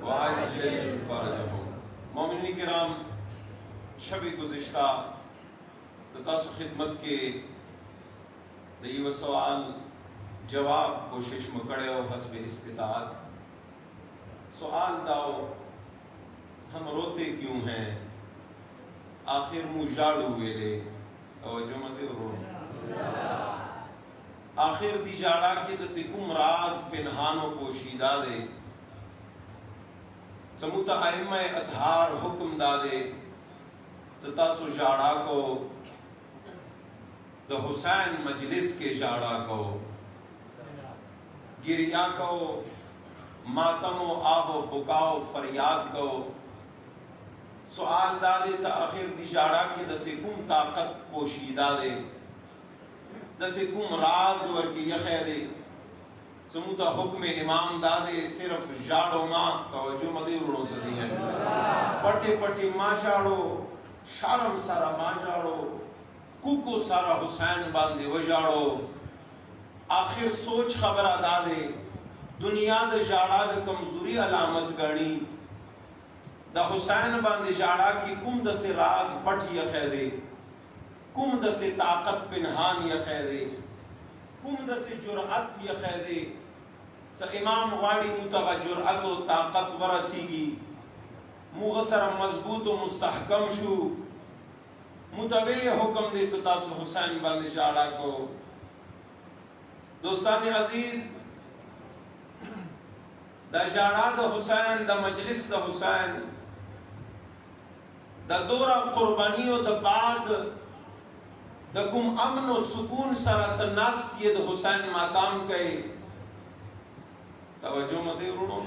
وعجل فرجهم. مومنین کرام، شب گزشتہ تاسو خدمت کے دیو سوال جواب کوشش مکڑے ہو حسب استطاعت. سوال داؤ ہم روتے کیوں ہیں، آخر منہ جاڑو ویلے توجہ مت رو آخر دی جاڑا کی دسی کم راز پنہان و پوشیدہ دے سموتا ائمہ اطہار حکم دادے ستاسو جاڑا کو دا حسین مجلس کے جاڑا کو گریا کو ماتم و آب و بکاو فریاد کو. سوال دادے تا آخر دی جاڑا کی دسی کم طاقت پوشیدہ دے دسی کم راز ورکی یخے دے سموتا حکم امام دادے صرف جاڑو ماں توجہ مدی اڑو سدی ہیں پٹے پٹے ماں جاڑو شارم سارا ماں جاڑو کوکو سارا حسین باندے وجاڑو. آخر سوچ خبرہ دادے دنیا دا جاڑا دا کمزوری علامت گڑی دا حسین باندے جاڑا کی کم دا سے راز پٹ یخے دے کم دا سے طاقت پنہان یخے دے کم دا سے جرعت یخے دے. سا امام غاڑی متغا جرعت و طاقت ورسی گی مغسر مضبوط و مستحکم شو متولی حکم دے ستاسو حسین باندے جاڑا کو. دوستان عزیز، دا جاڑا دا حسین دا مجلس دا حسین دا دورا قربانی و دا بعد دا کم امن و سکون سرات ناست یہ دا حسین مقام کئے توجہ مدے روڑوں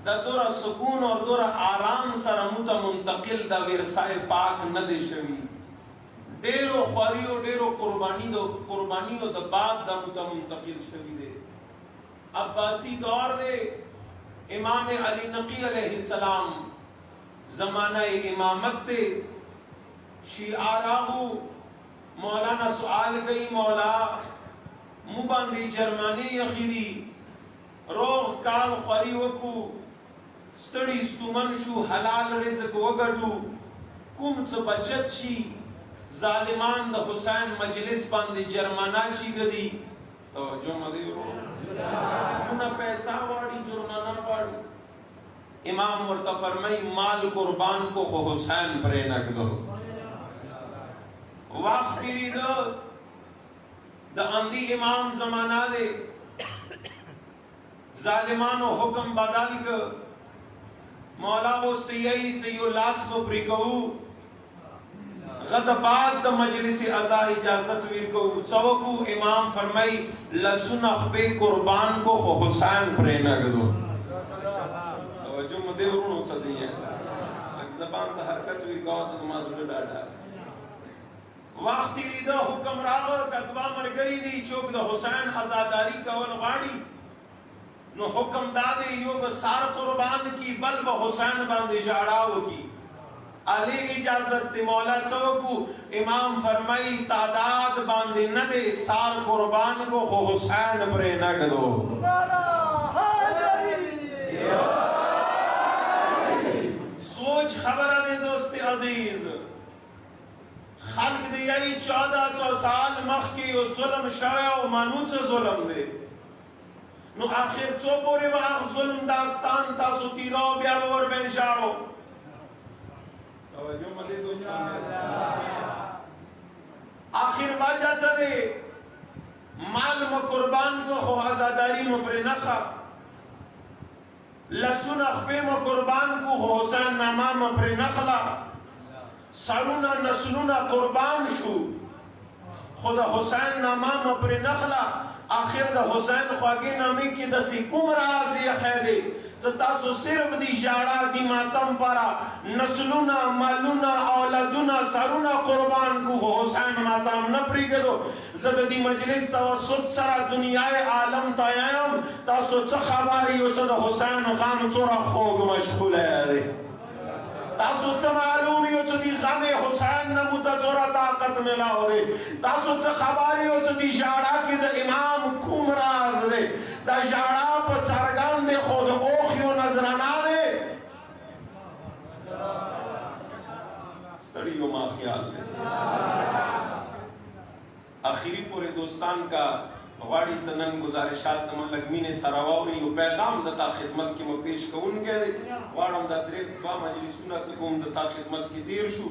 دا دورا سکون اور دورا آرام سرمتا منتقل دا ورسائے پاک ندے شوی ڈیرو خواری و ڈیرو قربانی و دا بعد دا متا منتقل شوی دے. عباسی دور دے امام علی نقی علیہ السلام زمانہ امامت دے شیعاراہو مولانا سؤال گئی مولا مباندی جرمانی یخیدی روغ کال خواری وکو ستڑی ستومن شو حلال رزق وگٹو کم چو بچت شی ظالمان دا حسین مجلس باندی جرمانا شی گدی توجہ مدی رو جنا پیسہ واڑی جرمانا واڑی. امام ورطا فرمائی مال قربان کو خو حسین پرے نک دو وقت تیری دو دا اندی امام زمانہ دے ظالمان و حکم بدل کر مولا غستیئی سیو لاس کو پریکو غد بعد دا مجلس ازا اجازت ویرکو سوکو امام فرمائی لسن اخبے قربان کو خو حسین پرے نک دو توجہ مدے ورونو صدی ہیں زبان تا حرکت ویرکو سے نماز ڈاڈا وقت تیری دا حکم راغ کتوا مرگری دی چوک دا حسین ازاداری کول غاڑی نو حکم دادے یوگ سار قربان کی بل با حسین باندے جاڑاو کی علی اجازت تی مولا چوکو امام فرمائی تعداد باندے ندے سار قربان کو خو حسین پرے نگ دو. سوچ خبر دے دوست عزیز خلق دیائی 1400 سال مخ کی ظلم شوئے و منوچ ظلم دے نو آخر چو پوری وقت ظلم داستان تا ستی رو بیا بور بین شاڑو توجہ مدی دوستان آخر واجہ چدے مال و قربان کو خو عزاداری مپر نخا لسن اخبے و قربان کو خو حسین ناما مپر نخلا سرونا نسلونا قربان شو خدا حسین ناما مپر نخلا. آخر دا حسین خواگی نامی کی دا سی کم رازی خیدے ستاسو صرف دی جاڑا دی ماتم پارا نسلونا مالونا اولادونا سرونا قربان کو حسین ماتم نپری گدو زد دی مجلس توسط سرا دنیای عالم تایام تاسو چخباری و صد حسین غام چورا خوگ مشغول ہے تاسو چه معلومی ہو چی غم حسین نموتا زورا طاقت ملا ہوئے تاسو چه خباری ہو چی جاڑا کی دا امام کم راز دے دوستان کا غواړي څه نن گزارشات د ملک مینې سره واوري یو پیغام د تا خدمت کې مو پیش کوونکی دی غواړم دا درې دوه مجلسونه څه کوم د تا خدمت کې تیر شو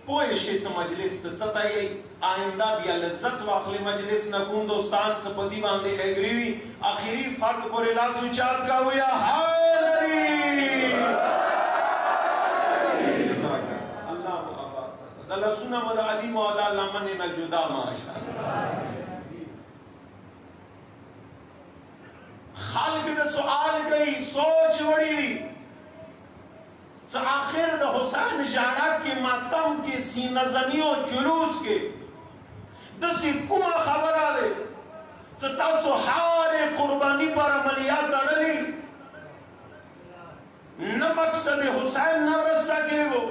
پوه شئ څه مجلس ته څه ته یی آئنده بیا لذت واخلي مجلس نه کوم دوستان څه په دې باندې اګري وي آخري فرد پورې لاس اوچات کاوه یا حاضري الله آباد د لاسونه مو د علي مولا لمنې نه جدا ماشاءالله خلق دا سوال گئی سوچ وڑی دی آخر دا حسین جانا کے ماتم کے سینہ زنیوں جلوس کے دسی کما خبر آلے تاسو حار قربانی پر عملیات اڑلی نہ مقصد حسین نہ رسا کے گو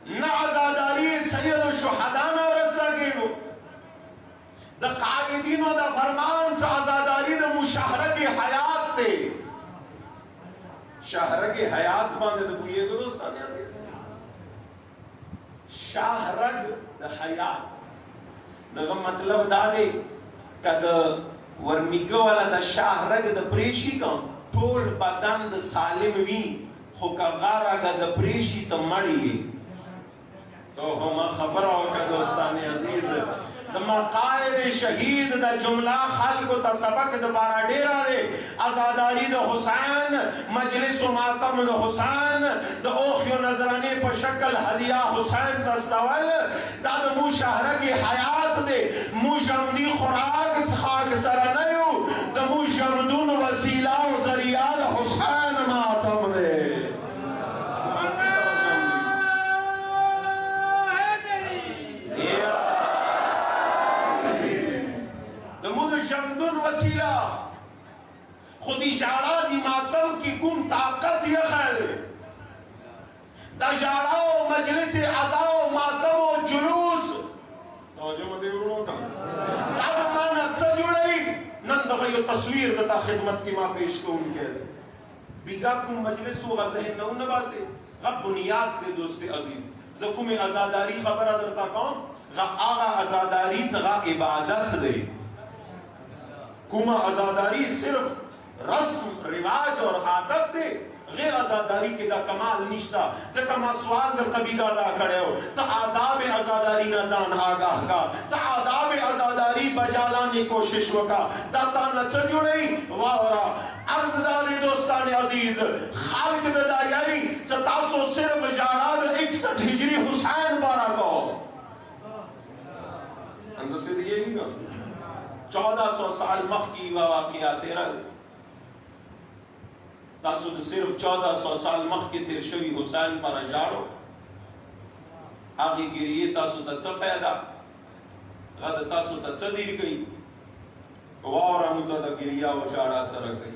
نہ عزاداری سید الشہداء نہ رسا کے گو دا قائدین و دا فرمان سے عزاداری دا مشاہرہ کی حیات تے شاہرہ کی حیات باندے دا کوئی ایک دوستانی عزیز شاہرہ دا حیات دا مطلب دا دے کہ دا ورمیگو والا دا شاہرہ دا پریشی کام ٹول بدن دا سالم وی خوکا غارہ دا پریشی تا مڑی ہے تو ہما خبر ہوکا دوستانی عزیز مقائد شہید دا جملہ خلق تا سبق دوبارہ ڈیرا دے عزاداری دا حسین مجلس و ماتم دا حسین دا اوخی و نظرانے پر شکل ہدیہ حسین دا سوال دا مو شہرہ کی حیات دے مو جمدی خوراک خاک سرانیو دا مو جمدون وسیلہ و ذریعہ دا حسین ماتم دے جمدن وسیلہ خودی جارا دی ماتم کی کم طاقت یا خیر دا جارا و مجلس عزا و ماتم و جلوس توجہ مدی برو تا دا من اکثر جوڑی نند غیو تصویر دا خدمت کی ماں پیش کو ان کے بیگا کم مجلس و غزہن نو نبا سے غب بنیاد دے دوست عزیز زکم عزاداری خبر ادرتا کون آغا عزاداری غا عبادت دے کما عزاداری صرف رسم رواج اور عادت دے غیر عزاداری کے دا کمال نشتا جکا ما سوال در طبیقہ دا کھڑے ہو تا آداب عزاداری نظان آگاہ کا تا آداب عزاداری بجالانے کوشش وکا دا تا نچا جڑی واورا عرضداری دوستان عزیز خالق دا دایائی ستاسو صرف جاراد 61 ہجری حسین بارا کو اندر سے دیئے ہی گا 1400 سال مخ کی واقعات تیرا تاسو صرف 1400 سال مخ کی تیر شوی حسین پر اجارو آگی گریے تاسو تا چا فیدا غد تاسو تا چا دیر گئی وارا متا دا گریہ و جارا چرا گئی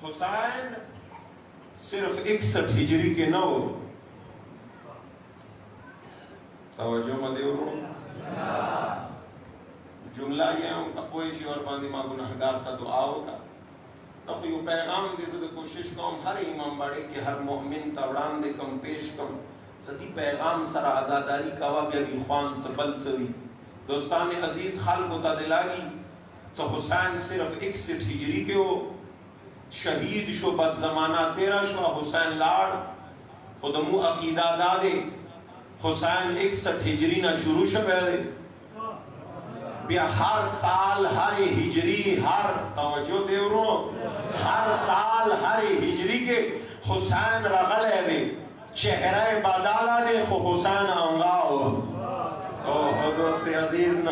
حسین صرف 61 ہجری کے نو توجہ مدیو رو جملہ یہ ہوں کہ پوئیشی اور باندی ماں گناہگار کا دعا ہوگا تو یہ پیغام دیسے تو کوشش کم ہر امام بڑے کہ ہر مومن توران دے کم پیش کم ستی پیغام سر آزاداری کوا بیاگی خوان سبل سوی دوستان عزیز خالق و تدلاگی تو حسین صرف 61 ہجری کے ہو شہید شو بس زمانہ تیرہ شو حسین لاڑ خودمو عقیدہ دادے حسین 61 ہجری نہ شروع شو بیدے بیا ہر سال ہر ہجری ہر توجہ دیورو ہر سال ہر ہجری کے حسین رغل ہے دے چہرہ بدالا دے خو حسین آنگاؤ اوہ دوست عزیز نا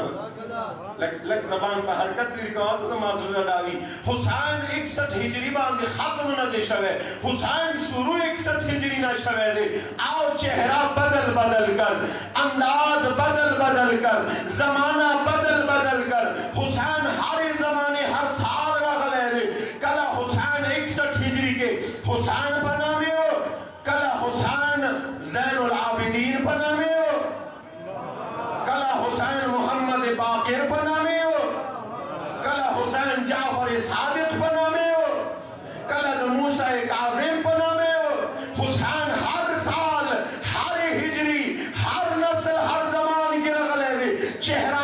لگ زبان تا حرکت بھی رکھواز دا معذور ڈاوی حسین 61 ہجری باندے ختم نہ دے شوے حسین شروع 61 ہجری نہ شوے دے آؤ چہرہ بدل بدل کر انداز بدل بدل کر زمانہ بدل بدل کر حسین ہر زمانے ہر سال کا غلے دے کلا حسین 61 ہجری کے حسین بنا میں ہو کلا حسین زین العابدین بنا میں ہو کلا حسین محمد باقر بنا میں ہو کلا حسین جعفر صادق بنا میں ہو کلا موسیٰ کاظم بنا میں ہو حسین ہر سال ہر ہجری ہر نسل ہر زمان کی رغلے دے چہرہ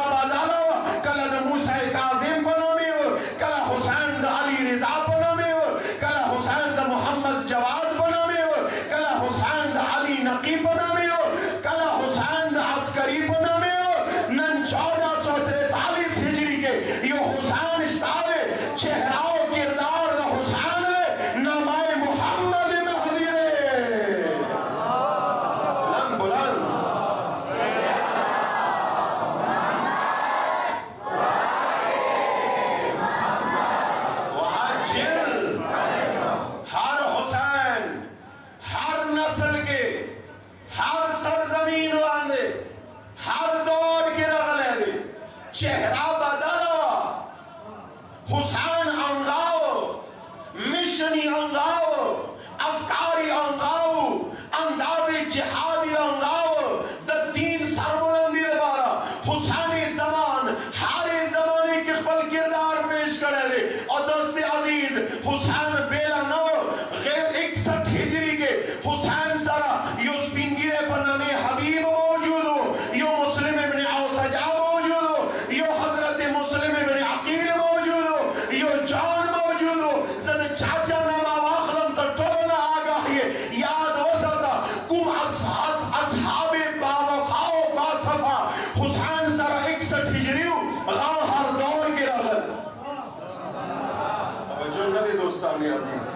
والے عزیز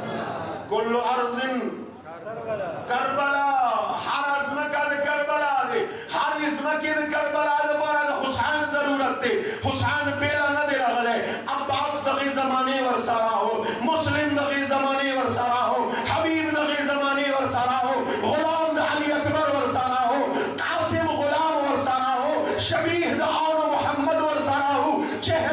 کل ارض کربلا ہر عظمت کربلا دے ہر عظمت کربلا دے بارا حسین ضرورت دے حسین پیلا نہ دے رہا ہے عباس دغی زمانے ورسارا ہو مسلم دغی زمانے ورسارا ہو حبیب دغی زمانے ورسارا ہو غلام علی اکبر ورسارا ہو قاسم غلام ورسارا ہو شبیہ دعون محمد ورسارا ہو چہر